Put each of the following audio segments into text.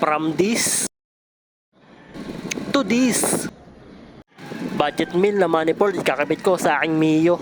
From this to this. Budget meal na manifold kakabit ko sa aking Mio.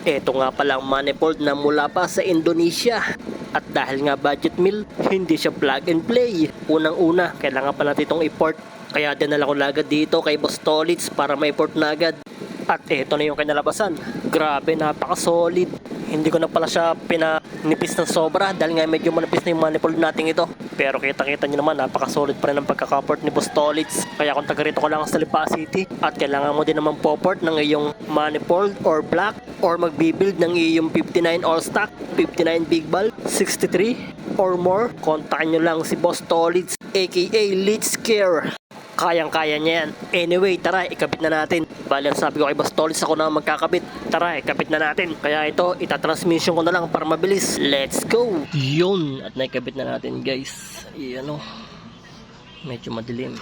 Ito nga palang manifold na mula pa sa Indonesia. At dahil nga budget meal, hindi siya plug and play. Unang-una, kailangan pa natin itong i-port. Kaya dinala ko agad dito kay Boss Tolits para may port na agad. At ito na yung kinalabasan. Grabe, napaka-solid. Hindi ko na pala siya pinanipis ng sobra dahil nga medyo manipis na yung manifold natin ito. Pero kita-kita nyo naman, napaka-solid pa rin ang pagkakaport ni Boss Tolits. Kaya kung taga rito ko lang sa Lipa City at kailangan mo din naman po-port ng iyong manifold or block or magbibuild ng iyong 59 all stock, 59 big ball, 63 or more, kontakin nyo lang si Boss Tolits aka Lead Scare. Kayang-kaya niya yan. Anyway, tara, ikabit na natin. Bali, ang sabi ko kay Boss Tolits, ako na magkakabit. Tara, ikabit na natin. Kaya ito, itatransmission ko na lang para mabilis. Let's go! Yun! At naikabit na natin, guys. Ayan o. Medyo madilim.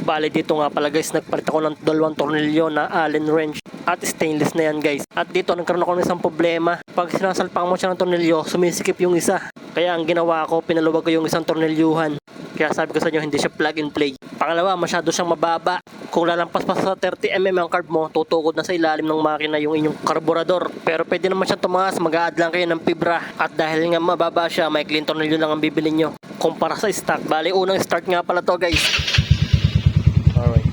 Bali, dito nga pala, guys, nagpalit ako ng 2 tornilyo na Allen wrench. At stainless na yan, guys. At dito, nagkaroon ako ng isang problema. Pag sinasalpang mo siya ng tornilyo, sumisikip yung isa. Kaya ang ginawa ko, pinaluwag ko yung isang tornilyuhan. Kaya sabi ko sa inyo, hindi siya plug and play. Pangalawa, masyado siyang mababa. Kung lalampas pa sa 30mm ang carb mo, tutukod na sa ilalim ng makina yung inyong karburador. Pero pwede naman siya tumaas, mag-a-add lang kayo ng fibra. At dahil nga mababa siya, may clean tornilyo lang ang bibili nyo. Kumpara sa stock. Bali, unang start nga pala to, guys. Alright.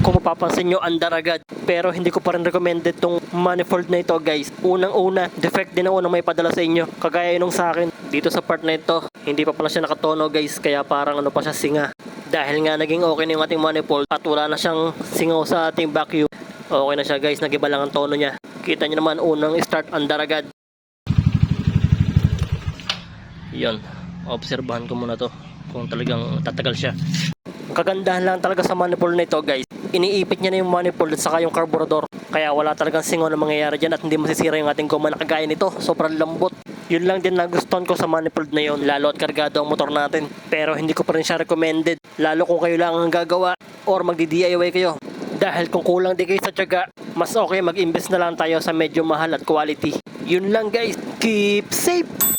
Kung mapapansin nyo, andar agad. Pero hindi ko pa rin recommended tong manifold na ito, guys. Unang-una, defect din ako na may padala sa inyo. Kagaya nung sa akin, dito sa part na ito, hindi pa pala siya nakatono, guys. Kaya parang ano pa siya, singa. Dahil nga naging okay na yung ating manifold at wala na siyang singaw sa ating vacuum. Okay na siya, guys. Nagiba lang ang tono niya. Kita nyo naman, unang start, andar agad. Yun. Obserbahan ko muna to kung talagang tatagal siya. Kagandahan lang talaga sa manifold na ito, guys. Iniipit niya na yung manifold at saka yung karburador. Kaya wala talagang singaw na mangyayari dyan at hindi masisira yung ating goma na kagaya nito. Sobrang lambot. Yun lang din nagustuhan ko sa manifold na yun. Lalo at kargado ang motor natin. Pero hindi ko pa rin siya recommended. Lalo kung kayo lang ang gagawa or magdi-DIY kayo. Dahil kung kulang di kayo sa tiyaga, mas okay mag-invest na lang tayo sa medyo mahal at quality. Yun lang, guys. Keep safe!